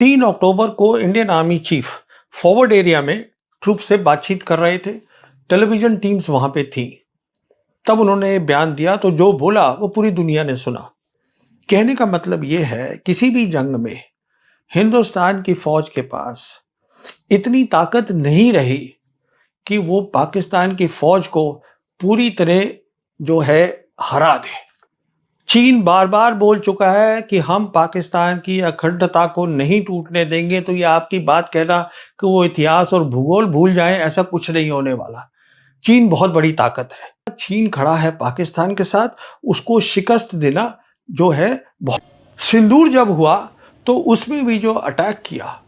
3 अक्टूबर को Indian army chief forward area में troop से बातचीत कर रहे थे। टेलीविजन टीम्स वहां पे थी। तब उन्होंने बयान दिया तो जो बोला वो पूरी दुनिया ने सुना। कहने का मतलब ये है, किसी भी जंग में हिंदुस्तान की फौज के पास इतनी ताकत नहीं रही कि वो पाकिस्तान की फौज को पूरी तरह जो है हरा दे। चीन बार बार बोल चुका है कि हम पाकिस्तान की अखंडता को नहीं टूटने देंगे, तो ये आपकी बात कहना कि वो इतिहास और भूगोल भूल जाएं, ऐसा कुछ नहीं होने वाला। चीन बहुत बड़ी ताकत है। चीन खड़ा है पाकिस्तान के साथ, उसको शिकस्त देना जो है बहुत। सिंदूर जब हुआ तो उसमें भी जो अटैक किया,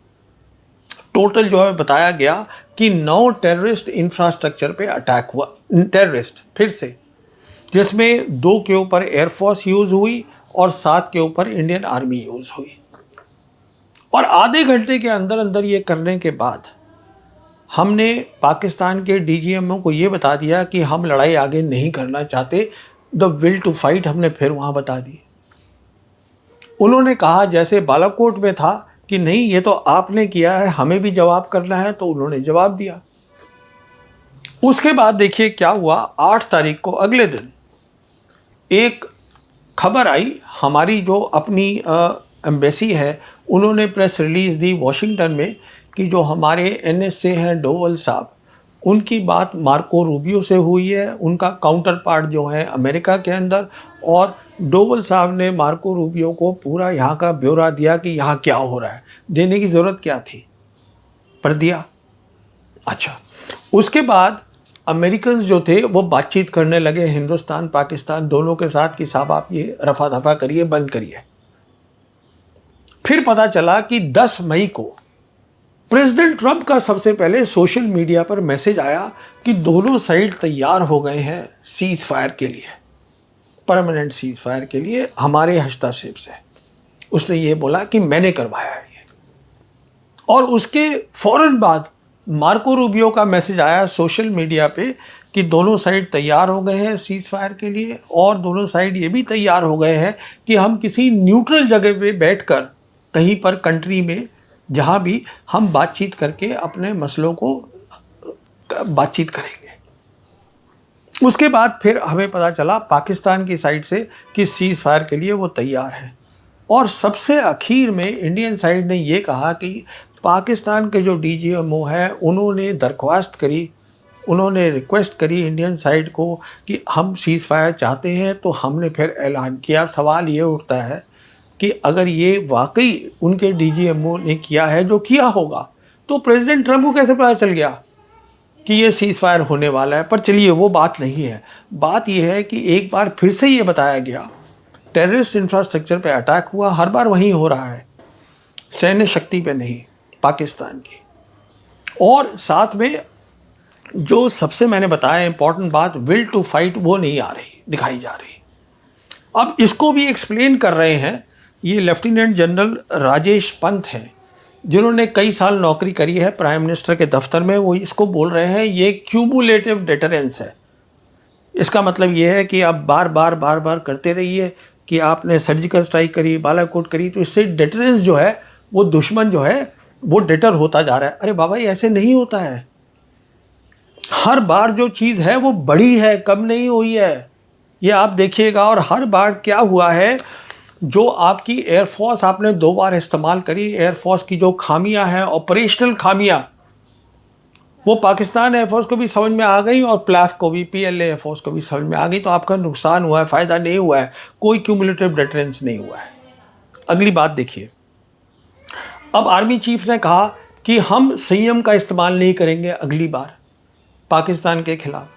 टोटल जो है बताया गया कि 9 टेररिस्ट इंफ्रास्ट्रक्चर पे अटैक हुआ। टेररिस्ट फिर से, जिसमें 2 के ऊपर एयरफोर्स यूज हुई और 7 के ऊपर इंडियन आर्मी यूज हुई। और आधे घंटे के अंदर अंदर ये करने के बाद हमने पाकिस्तान के डीजीएमओ को ये बता दिया कि हम लड़ाई आगे नहीं करना चाहते। द विल टू फाइट हमने फिर वहां बता दी। उन्होंने कहा जैसे बालाकोट में था कि नहीं, ये तो आपने किया है, हमें भी जवाब करना है, तो उन्होंने जवाब दिया। उसके बाद देखिए क्या हुआ। 8 तारीख को अगले दिन एक खबर आई, हमारी जो अपनी एम्बेसी है उन्होंने प्रेस रिलीज दी वॉशिंगटन में कि जो हमारे एनएसए हैं डोवल साहब, उनकी बात मार्को रूबियो से हुई है, उनका काउंटर पार्ट जो है अमेरिका के अंदर, और डोवल साहब ने मार्को रूबियो को पूरा यहाँ का ब्यौरा दिया कि यहाँ क्या हो रहा है। देने की ज़रूरत क्या थी, पर दिया। अच्छा, उसके बाद अमेरिकन जो थे वो बातचीत करने लगे हिंदुस्तान पाकिस्तान दोनों के साथ कि साहब आप ये रफा दफा करिए, बंद करिए। फिर पता चला कि 10 मई को प्रेसिडेंट ट्रंप का सबसे पहले सोशल मीडिया पर मैसेज आया कि दोनों साइड तैयार हो गए हैं सीज फायर के लिए, परमानेंट सीज फायर के लिए हमारे हस्तक्षेप से। उसने ये बोला कि मैंने करवाया है ये। और उसके फौरन बाद मार्को रूबियो का मैसेज आया सोशल मीडिया पे कि दोनों साइड तैयार हो गए हैं सीज फायर के लिए, और दोनों साइड ये भी तैयार हो गए हैं कि हम किसी न्यूट्रल जगह पे बैठकर कहीं पर कंट्री में जहां भी हम बातचीत करके अपने मसलों को बातचीत करेंगे। उसके बाद फिर हमें पता चला पाकिस्तान की साइड से कि सीज फायर के लिए वो तैयार है। और सबसे आखिर में इंडियन साइड ने ये कहा कि पाकिस्तान के जो डीजीएमओ है उन्होंने दरख्वास्त करी, उन्होंने रिक्वेस्ट करी इंडियन साइड को कि हम सीज़ फायर चाहते हैं, तो हमने फिर ऐलान किया। सवाल ये उठता है कि अगर ये वाकई उनके डीजीएमओ ने किया है जो किया होगा, तो प्रेसिडेंट ट्रंप को कैसे पता चल गया कि ये सीज़ फायर होने वाला है। पर चलिए वो बात नहीं है। बात यह है कि एक बार फिर से ये बताया गया टेररिस्ट इंफ्रास्ट्रक्चर पे अटैक हुआ, हर बार वहीं हो रहा है, सैन्य शक्ति पे नहीं, पाकिस्तान की। और साथ में जो सबसे मैंने बताया इंपॉर्टेंट बात, विल टू फाइट, वो नहीं आ रही, दिखाई जा रही। अब इसको भी एक्सप्लेन कर रहे हैं ये लेफ्टिनेंट जनरल राजेश पंत हैं, जिन्होंने कई साल नौकरी करी है प्राइम मिनिस्टर के दफ्तर में। वो इसको बोल रहे हैं ये क्यूमुलेटिव डेटरेंस है। इसका मतलब ये है कि आप बार बार करते रहिए कि आपने सर्जिकल स्ट्राइक करी, बालाकोट करी, तो इससे डेटरेंस जो है, वो दुश्मन जो है वो डेटर होता जा रहा है। अरे बाबा, ये ऐसे नहीं होता है। हर बार जो चीज़ है वो बड़ी है, कम नहीं हुई है, ये आप देखिएगा। और हर बार क्या हुआ है, जो आपकी एयरफोर्स आपने 2 बार इस्तेमाल करी, एयरफोर्स की जो खामियां हैं, ऑपरेशनल खामियां, वो पाकिस्तान एयरफोर्स को भी समझ में आ गई और प्लाफ को भी, पीएलए एयरफोर्स को भी समझ में आ गई। तो आपका नुकसान हुआ है, फ़ायदा नहीं हुआ है, कोई क्यूमुलेटिव डेटरेंस नहीं हुआ है। अगली बात देखिए, अब आर्मी चीफ ने कहा कि हम संयम का इस्तेमाल नहीं करेंगे अगली बार पाकिस्तान के खिलाफ।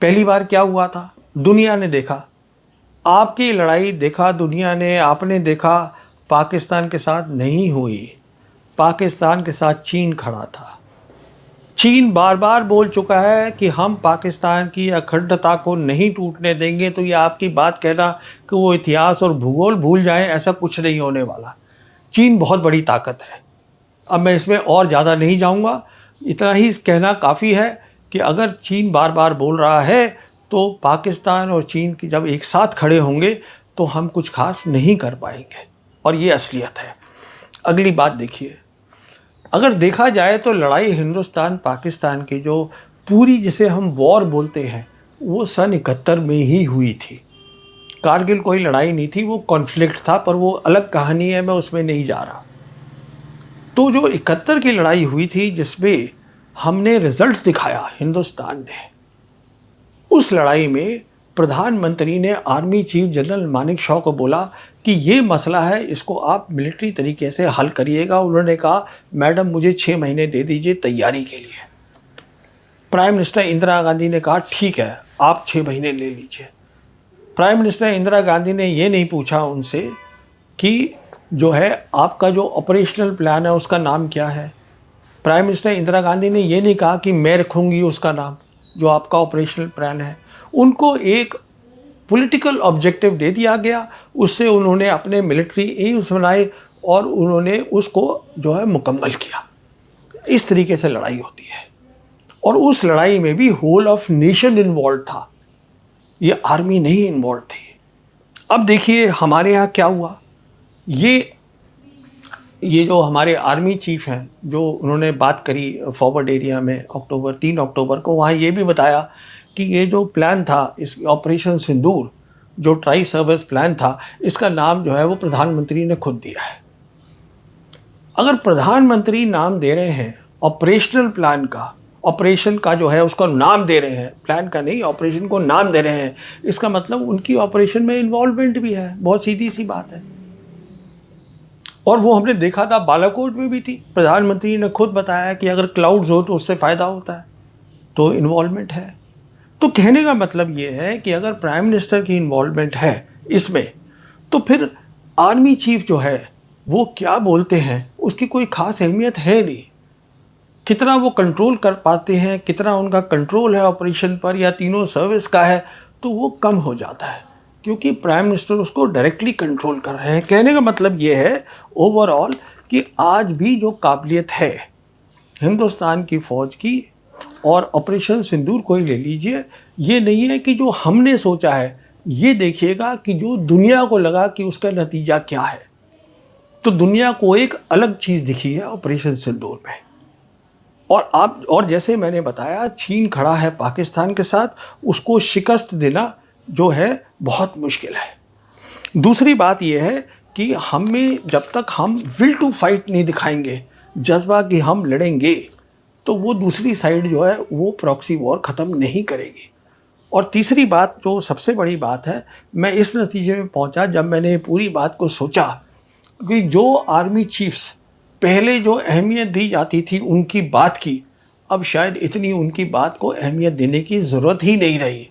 पहली बार क्या हुआ था, दुनिया ने देखा, आपकी लड़ाई देखा दुनिया ने, आपने देखा पाकिस्तान के साथ नहीं हुई। पाकिस्तान के साथ चीन खड़ा था। चीन बार बार बोल चुका है कि हम पाकिस्तान की अखंडता को नहीं टूटने देंगे, तो ये आपकी बात कहना कि वो इतिहास और भूगोल भूल जाएं, ऐसा कुछ नहीं होने वाला। चीन बहुत बड़ी ताकत है। अब मैं इसमें और ज़्यादा नहीं जाऊंगा, इतना ही कहना काफ़ी है कि अगर चीन बार बार बोल रहा है तो पाकिस्तान और चीन की जब एक साथ खड़े होंगे तो हम कुछ खास नहीं कर पाएंगे, और ये असलियत है। अगली बात देखिए, अगर देखा जाए तो लड़ाई हिंदुस्तान पाकिस्तान की जो पूरी जिसे हम वॉर बोलते हैं वो सन 71 में ही हुई थी। कारगिल कोई लड़ाई नहीं थी, वो कॉन्फ्लिक्ट था, पर वो अलग कहानी है, मैं उसमें नहीं जा रहा। तो जो 71 की लड़ाई हुई थी जिसमें हमने रिजल्ट दिखाया हिंदुस्तान ने, उस लड़ाई में प्रधानमंत्री ने army chief general Manek Shaw को बोला कि ये मसला है, इसको आप मिलिट्री तरीके से हल करिएगा। उन्होंने कहा मैडम मुझे 6 महीने दे दीजिए तैयारी के लिए। प्राइम मिनिस्टर इंदिरा गांधी ने कहा ठीक है आप 6 महीने ले लीजिए। प्राइम मिनिस्टर इंदिरा गांधी ने ये नहीं पूछा उनसे कि जो है आपका जो ऑपरेशनल प्लान है उसका नाम क्या है। प्राइम मिनिस्टर इंदिरा गांधी ने ये नहीं कहा कि मैं रखूँगी उसका नाम जो आपका ऑपरेशनल प्लान है। उनको एक पॉलिटिकल ऑब्जेक्टिव दे दिया गया, उससे उन्होंने अपने मिलिट्री एम्स बनाए और उन्होंने उसको जो है मुकम्मल किया। इस तरीके से लड़ाई होती है और उस लड़ाई में भी होल ऑफ नेशन इन्वॉल्व था, ये आर्मी नहीं इन्वॉल्व थी। अब देखिए हमारे यहाँ क्या हुआ, ये जो हमारे आर्मी चीफ हैं जो उन्होंने बात करी फॉरवर्ड एरिया में 3 अक्टूबर को, वहाँ ये भी बताया कि ये जो प्लान था इस ऑपरेशन सिंदूर जो ट्राई सर्विस प्लान था, इसका नाम जो है वो प्रधानमंत्री ने खुद दिया है। अगर प्रधानमंत्री नाम दे रहे हैं ऑपरेशनल प्लान का, ऑपरेशन का जो है उसको नाम दे रहे हैं, प्लान का नहीं ऑपरेशन को नाम दे रहे हैं, इसका मतलब उनकी ऑपरेशन में इन्वॉल्वमेंट भी है। बहुत सीधी सी बात है। और वो हमने देखा था बालाकोट में भी थी, प्रधानमंत्री ने खुद बताया कि अगर क्लाउड्स हो तो उससे फ़ायदा होता है, तो इन्वॉल्वमेंट है। तो कहने का मतलब ये है कि अगर प्राइम मिनिस्टर की इन्वॉल्वमेंट है इसमें, तो फिर आर्मी चीफ जो है वो क्या बोलते हैं उसकी कोई ख़ास अहमियत है नहीं। कितना वो कंट्रोल कर पाते हैं, कितना उनका कंट्रोल है ऑपरेशन पर या तीनों सर्विस का है, तो वो कम हो जाता है क्योंकि प्राइम मिनिस्टर उसको डायरेक्टली कंट्रोल कर रहे हैं। कहने का मतलब ये है ओवरऑल कि आज भी जो काबिलियत है हिंदुस्तान की फ़ौज की, और ऑपरेशन सिंदूर को ही ले लीजिए, ये नहीं है कि जो हमने सोचा है, ये देखिएगा कि जो दुनिया को लगा कि उसका नतीजा क्या है। तो दुनिया को एक अलग चीज़ दिखी है ऑपरेशन सिंदूर में। और जैसे मैंने बताया चीन खड़ा है पाकिस्तान के साथ, उसको शिकस्त देना जो है बहुत मुश्किल है। दूसरी बात यह है कि हमें जब तक हम विल टू फाइट नहीं दिखाएंगे, जज्बा कि हम लड़ेंगे, तो वो दूसरी साइड जो है वो प्रॉक्सी वॉर ख़त्म नहीं करेगी। और तीसरी बात जो सबसे बड़ी बात है, मैं इस नतीजे में पहुंचा जब मैंने पूरी बात को सोचा कि जो आर्मी चीफ्स पहले जो अहमियत दी जाती थी उनकी बात की, अब शायद इतनी उनकी बात को अहमियत देने की ज़रूरत ही नहीं रही।